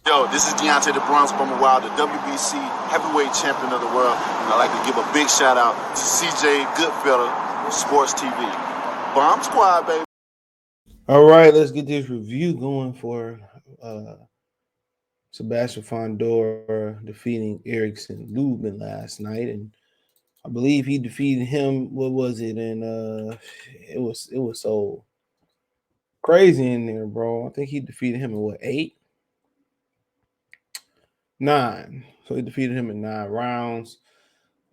Yo, this is Deontay the Bronx Bomber Wild, the WBC heavyweight champion of the world. And I'd like to give a big shout out to CJ Goodfellow of Sports TV. Bomb Squad, baby. All right, let's get this review going for Sebastian Fundora defeating Erickson Lubin last night, and I believe he defeated him. What was it? And it was so crazy in there, bro. I think he defeated him in what, 9? So he defeated him in 9 rounds.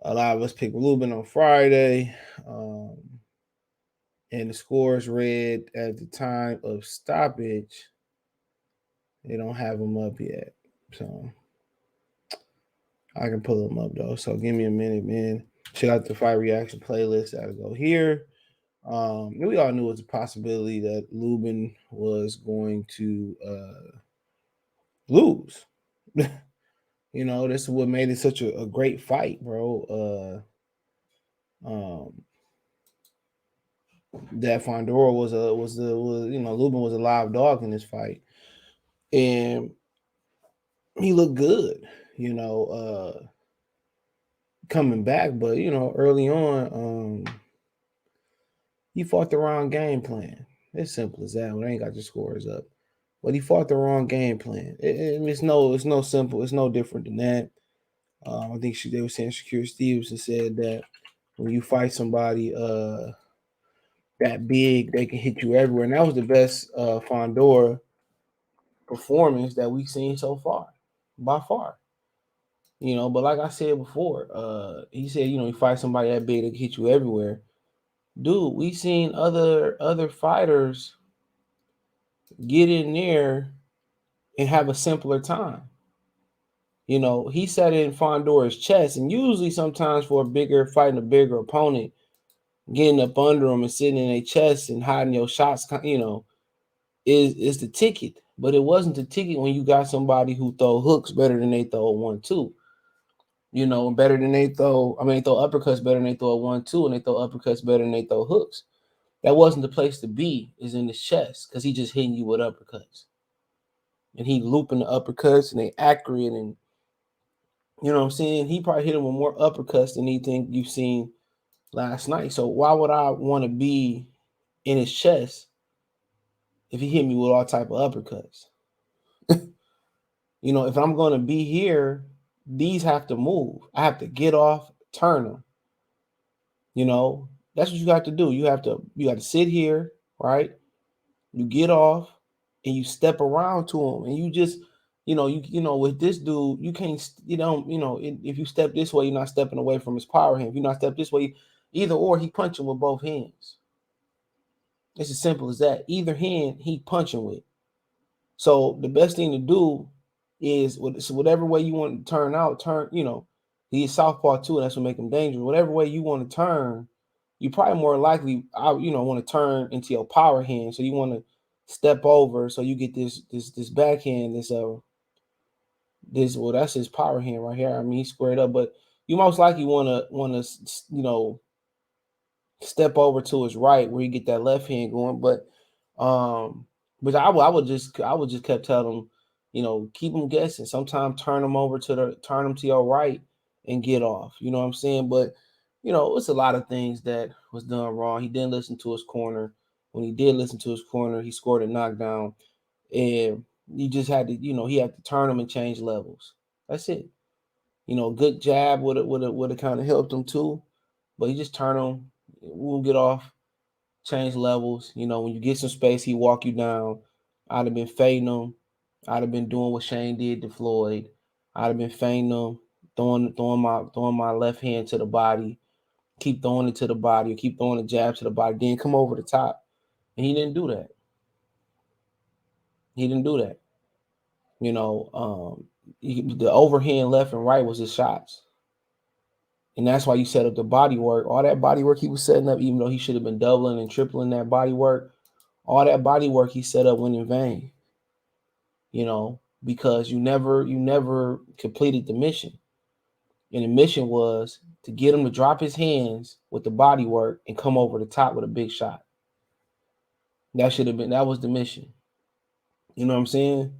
A lot of us picked Lubin on Friday, and the scores read at the time of stoppage. They don't have them up yet, so I can pull them up though. So give me a minute, man. Check out the fight reaction playlist. That'll go here. We all knew it was a possibility that Lubin was going to lose. This is what made it such a great fight, bro. That Fundora was Lubin was a live dog in this fight, and he looked good. Coming back, but early on, he fought the wrong game plan. It's simple as that. We ain't got the scores up, but he fought the wrong game plan. It's no simple. It's no different than that. I think they were saying Shakur Stevenson said that when you fight somebody that big, they can hit you everywhere, and that was the best Fundora performance that we've seen so far, by far. But like I said before, he said, you fight somebody that big, they can hit you everywhere. Dude, we seen other fighters get in there and have a simpler time. He sat in Fondora's chest, and usually sometimes for fighting a bigger opponent, getting up under them and sitting in their chest and hiding your shots, is the ticket. But it wasn't the ticket when you got somebody who throw hooks better than they throw a 1-2. Better than they throw uppercuts better than they throw a 1-2, and they throw uppercuts better than they throw hooks. That wasn't the place to be, is in his chest, because he just hitting you with uppercuts. And he looping the uppercuts, and they accurate, and you know what I'm saying? He probably hit him with more uppercuts than anything you've seen last night. So why would I want to be in his chest if he hit me with all type of uppercuts? If I'm going to be here, these have to move. I have to get off, turn them. That's what you got to do. You have to sit here, right? You get off and you step around to him, and you just, with this dude, you can't, if you step this way, you're not stepping away from his power hand. If you're not step this way, either or, he punching with both hands. It's as simple as that. Either hand he punching with. So the best thing to do is whatever way you want to turn. He's southpaw too, and that's what make him dangerous. Whatever way you want to turn, you probably more likely, want to turn into your power hand. So you want to step over, so you get this backhand, that's his power hand right here. I mean, he's squared up, but you most likely want to step over to his right where you get that left hand going. But I would just kept telling him, keep them guessing. Sometimes turn them to your right and get off. You know what I'm saying? But it's a lot of things that was done wrong. He didn't listen to his corner. When he did listen to his corner, he scored a knockdown, and he just had to, he had to turn them and change levels. That's it. Good jab would have kind of helped him too, but he just turn them. We'll get off, change levels. When you get some space, he walk you down. I'd have been fading him. I'd have been doing what Shane did to Floyd. I'd have been fading him, throwing my left hand to the body, keep throwing it to the body, or keep throwing the jab to the body, then come over the top. And he didn't do that. The overhand left and right was his shots. And that's why you set up the body work. All that body work he was setting up, even though he should have been doubling and tripling that body work, all that body work he set up went in vain. Because you never completed the mission. And the mission was to get him to drop his hands with the body work and come over the top with a big shot. That was the mission. You know what I'm saying?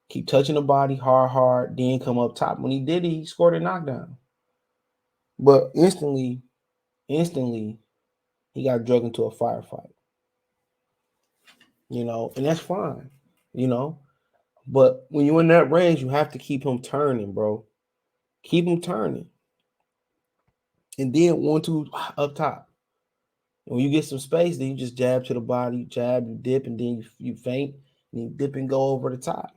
Keep touching the body hard, then come up top. When he did it, he scored a knockdown. But instantly, he got drugged into a firefight. And that's fine, But when you're in that range, you have to keep him turning, bro. Keep him turning. And then 1-2 up top. When you get some space, then you just jab to the body, jab, you dip, and then you feint, and you dip and go over the top.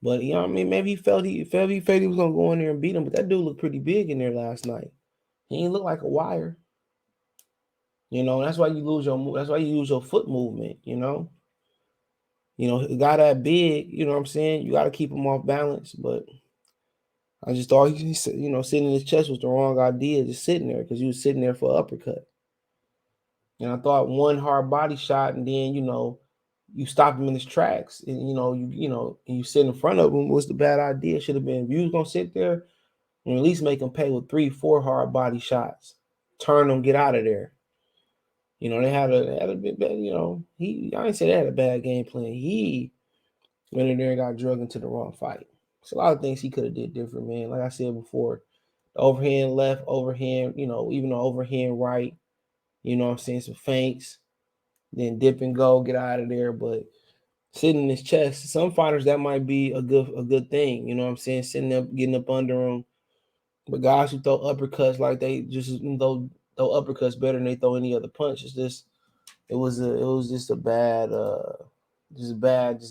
But maybe he felt he was gonna go in there and beat him. But that dude looked pretty big in there last night. He didn't look like a wire. That's why you lose your foot movement. A guy that big, you know what I'm saying? You got to keep him off balance. But I just thought sitting in his chest was the wrong idea, just sitting there, because he was sitting there for an uppercut. And I thought one hard body shot, and then you stop him in his tracks, and and you sit in front of him was the bad idea. Should have been, if you was gonna sit there, and at least make him pay with 3-4 hard body shots, turn him, get out of there. They had a bit bad. I didn't say they had a bad game plan. He went in there and got drugged into the wrong fight. It's a lot of things he could have did different, man. Like I said before, the overhand left, overhand, even the overhand right. I'm saying, some feints, then dip and go, get out of there. But sitting in his chest, some fighters that might be a good thing. You know what I'm saying? Sitting up, getting up under him. But guys who throw uppercuts like they just throw uppercuts better than they throw any other punch. It was just a bad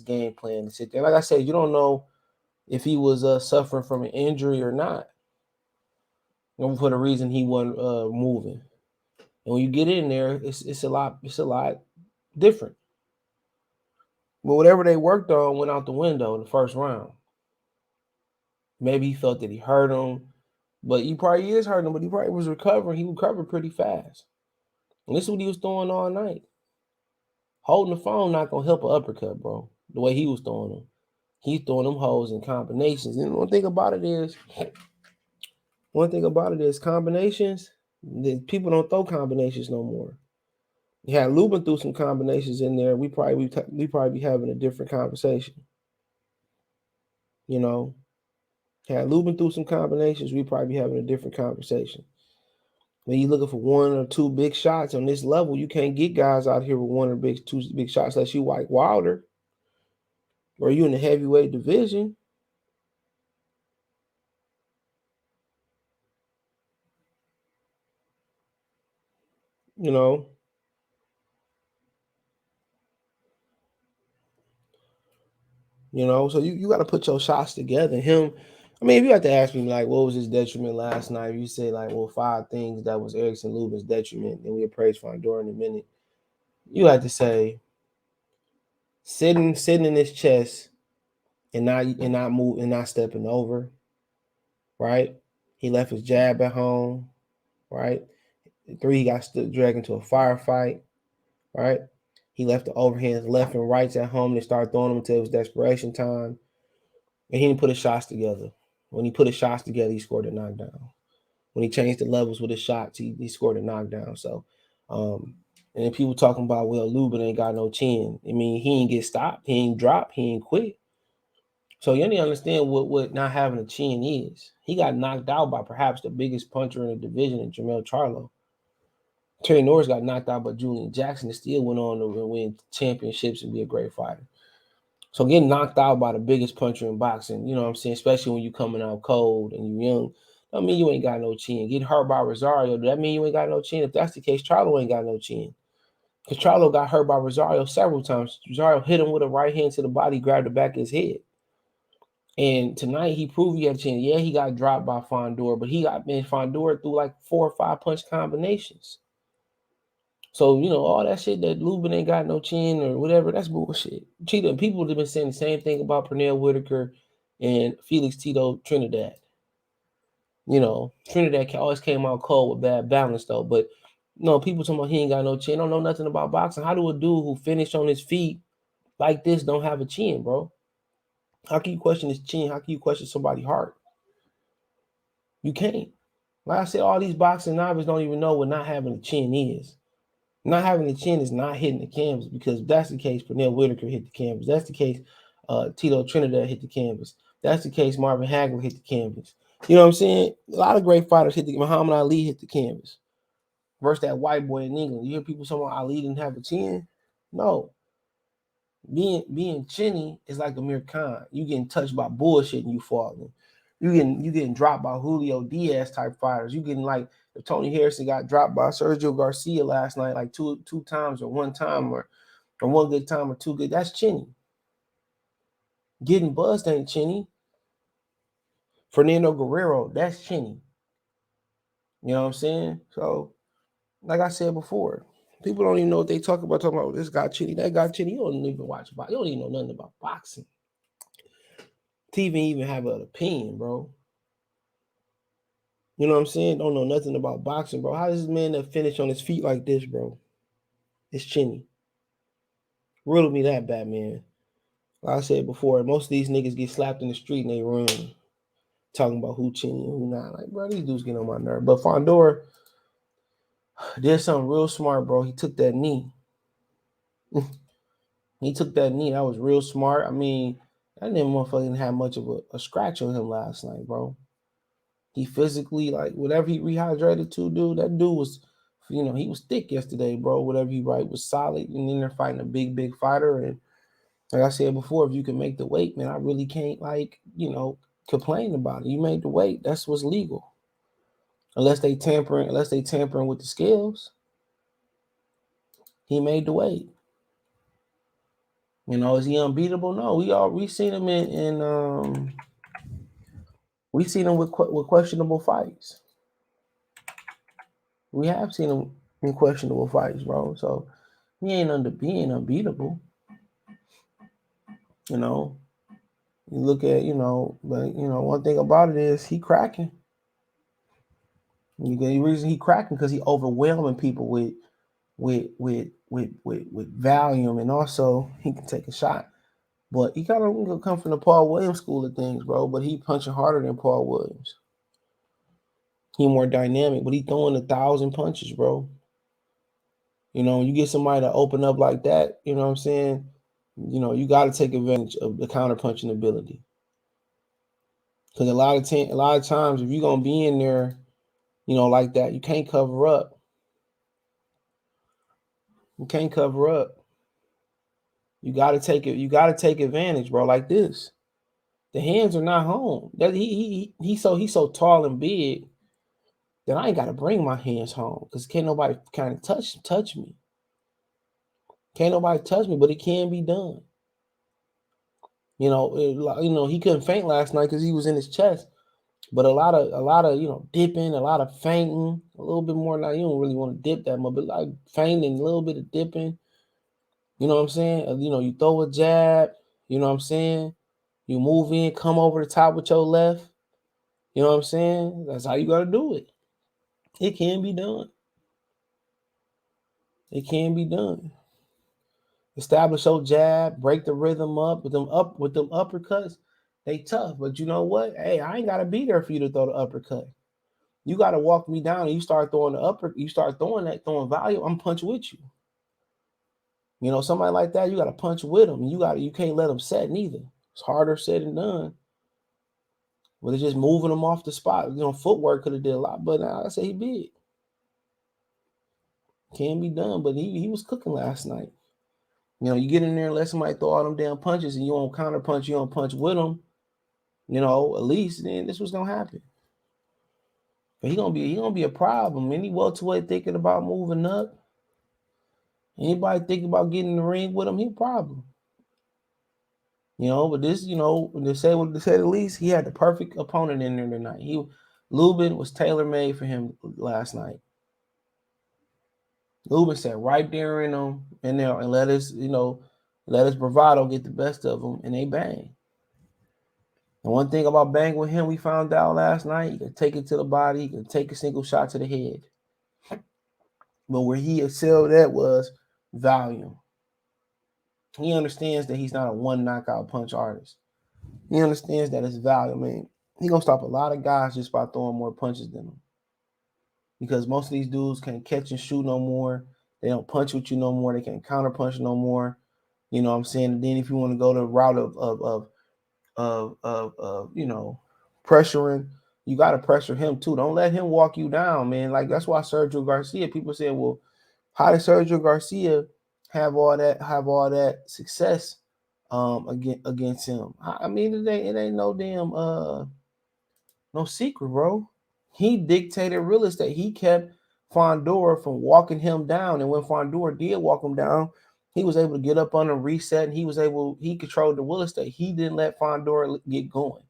game plan to sit there. Like I said, you don't know if he was suffering from an injury or not. For the reason he wasn't moving. And when you get in there, it's a lot different. But whatever they worked on went out the window in the first round. Maybe he felt that he hurt him, but he probably is hurting him, but he probably was recovering. He recovered pretty fast. And this is what he was throwing all night. Holding the phone not going to help an uppercut, bro, the way he was throwing them. He's throwing them hoes in combinations. And one thing about it is combinations. People don't throw combinations no more. You had Lubin threw some combinations in there. We probably be having a different conversation. Had Lubin threw some combinations, we probably be having a different conversation. When you're looking for 1 or 2 big shots on this level, you can't get guys out here with 1 or 2 big shots unless you like Wilder or you in the heavyweight division. So you got to put your shots together. If you have to ask me, like, what was his detriment last night? You say, like, 5 things that was Erickson Lubin's detriment, and we'll praise Fundora in a minute. You have to say, sitting in his chest and not move and not stepping over, right? He left his jab at home, right? 3, he got dragged into a firefight, right? He left the overhands left and rights at home. They started throwing them until it was desperation time. And he didn't put his shots together. When he put his shots together, he scored a knockdown. When he changed the levels with his shots, he scored a knockdown. So, and then people talking about, well, Lubin ain't got no chin. I mean, he ain't get stopped. He ain't dropped. He ain't quit. So you need to understand what not having a chin is. He got knocked out by perhaps the biggest puncher in the division, in Jermell Charlo. Terry Norris got knocked out by Julian Jackson and still went on to win championships and be a great fighter. So getting knocked out by the biggest puncher in boxing, you know what I'm saying, especially when you coming out cold and you young, that mean you ain't got no chin. Getting hurt by Rosario, does that mean you ain't got no chin? If that's the case, Charlo ain't got no chin. Because Charlo got hurt by Rosario several times. Rosario hit him with a right hand to the body, grabbed the back of his head. And tonight he proved he had a chin. Yeah, he got dropped by Fundora, but Fundora threw like 4 or 5 punch combinations. So, all that shit that Lubin ain't got no chin or whatever, that's bullshit. People have been saying the same thing about Pernell Whitaker and Felix Tito Trinidad. Trinidad always came out cold with bad balance, though. But, people talking about he ain't got no chin, don't know nothing about boxing. How do a dude who finished on his feet like this don't have a chin, bro? How can you question his chin? How can you question somebody's heart? You can't. Like I said, all these boxing novices don't even know what not having a chin is. Not having the chin is not hitting the canvas, because if that's the case, Pernell Whitaker hit the canvas. That's the case, Tito Trinidad hit the canvas. That's the case. Marvin Hagler hit the canvas. You know what I'm saying? A lot of great fighters hit the. Muhammad Ali hit the canvas. Versus that white boy in England. You hear people saying Ali didn't have a chin? No. Being chinny is like Amir Khan. You getting touched by bullshit and you falling. You getting dropped by Julio Diaz type fighters. You getting like if Tony Harrison got dropped by Sergio Garcia last night, like two times or one time or one good time or two good. That's chinny. Getting buzzed ain't chinny. Fernando Guerrero, that's chinny. You know what I'm saying? So, like I said before, people don't even know what they talk about. Talking about this guy chinny, that guy chinny. You don't even watch boxing. You don't even know nothing about boxing. To even have an opinion, bro. You know what I'm saying? Don't know nothing about boxing, bro. How does this man that finish on his feet like this, bro? It's chinny. Riddle me that, Batman. Like I said before, most of these niggas get slapped in the street and they run. Talking about who chinny and who not. Like, bro, these dudes get on my nerve. But Fundora did something real smart, bro. He took that knee. He took that knee. That was real smart. I mean, that nigga motherfucker didn't have much of a scratch on him last night, bro. He physically, like, whatever he rehydrated to, dude, that dude was, you know, he was thick yesterday, bro. Whatever he was solid. And then they're fighting a big fighter. And like I said before, if you can make the weight, man, I really can't, like, you know, complain about it. You made the weight. That's what's legal. Unless they tampering with the scales. He made the weight. You know, is he unbeatable? No, we seen him we seen him with questionable fights. We have seen him in questionable fights, bro. So he ain't being unbeatable. You know, you look at, you know, but you know, one thing about it is he cracking. The reason he cracking because he overwhelming people with volume, and also he can take a shot. But he gotta come from the Paul Williams school of things, bro. But he punching harder than Paul Williams. He more dynamic, but he throwing 1,000 punches, bro. You know, you get somebody to open up like that, you know what I'm saying? You know, you got to take advantage of the counter punching ability. Because a lot of times, if you're gonna be in there, you know, like that, you can't cover up. You can't cover up. You got to take it. You got to take advantage, bro. Like this, the hands are not home. That he's so tall and big that I ain't got to bring my hands home because can't nobody kind of touch me. Can't nobody touch me, but it can be done. You know, he couldn't feint last night because he was in his chest. But a lot of you know, dipping, a lot of feinting, a little bit more. Now you don't really want to dip that much, but like feinting, a little bit of dipping. You know what I'm saying? You know, you throw a jab. You know what I'm saying? You move in, come over the top with your left. You know what I'm saying? That's how you got to do it. It can be done. It can be done. Establish your jab, break the rhythm up with them uppercuts. They tough, but you know what? Hey, I ain't gotta be there for you to throw the uppercut. You gotta walk me down and you start throwing you start throwing volume. I'm punch with you. You know, somebody like that, you gotta punch with them. You can't let them set neither. It's harder said than done. But it's just moving them off the spot. You know, footwork could have did a lot, but I say he big. Can be done, but he was cooking last night. You know, you get in there and let somebody throw all them damn punches and you don't counter punch, you don't punch with them, you know, at least then this was gonna happen. But he gonna be a problem. Any welterweight thinking about moving up, anybody thinking about getting in the ring with him, he a problem. You know, but this, you know, to say the least, he had the perfect opponent in there tonight. Lubin was tailor-made for him last night. Lubin sat right there in there and let his bravado get the best of him, and they bang. And one thing about bang with him, we found out last night, he can take it to the body, he can take a single shot to the head. But where he excelled at was volume. He understands that he's not a one knockout punch artist. He understands that it's volume. I mean, he's gonna stop a lot of guys just by throwing more punches than him. Because most of these dudes can't catch and shoot no more. They don't punch with you no more. They can't counter punch no more. You know what I'm saying? And then if you want to go the route of pressuring, you got to pressure him too. Don't let him walk you down, man. Like that's why Sergio Garcia, people say, well, how did Sergio Garcia have all that success against him? I mean, it ain't no damn no secret, bro. He dictated real estate. He kept Fundora from walking him down. And when Fundora did walk him down, he was able to get up on a reset, and he controlled the real estate. He didn't let Fundora get going.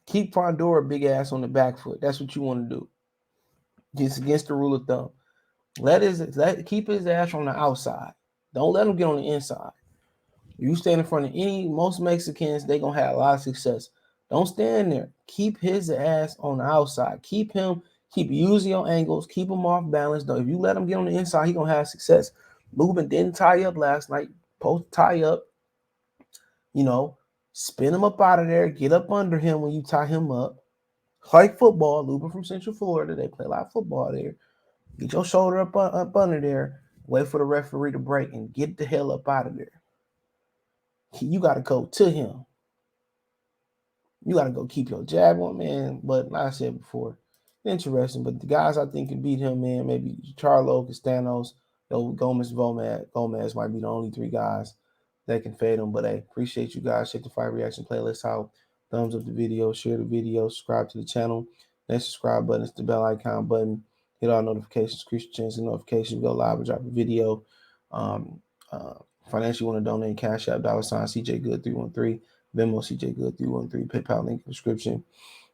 Keep Fundora big ass on the back foot. That's what you want to do. Just against the rule of thumb. Keep his ass on the outside. Don't let him get on the inside. You stand in front of most Mexicans, they gonna have a lot of success. Don't stand there. Keep his ass on the outside. Keep using your angles, keep him off balance. Though if you let him get on the inside, he gonna have success. Lubin didn't tie up last night. Supposed to tie up. Spin him up out of there. Get up under him when you tie him up. Like football, Lubin from Central Florida. They play a lot of football there. Get your shoulder up under there. Wait for the referee to break and get the hell up out of there. You got to go to him. You got to go keep your jab on, man. But like I said before, interesting. But the guys I think can beat him, man, maybe Charlo, Castanos, Gomez might be the only 3 guys that can fade him. But hey, appreciate you guys. Check the Fight Reaction playlist out. Thumbs up the video, share the video, subscribe to the channel. That subscribe button is the bell icon button. Hit all notifications, increase your chance of notifications. Go live and drop a video. Financially want to donate, Cash App, $CJ Good 313, Venmo CJ Good 313, PayPal link in the description.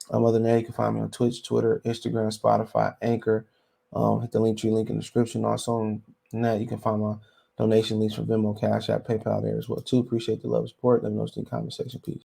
Other than that, you can find me on Twitch, Twitter, Instagram, Spotify, Anchor. Hit the Linktree link in the description. Also on that, you can find my donation links from Venmo, Cash App, PayPal there as well too. Appreciate the love and support. Let me know in the comment section. Peace.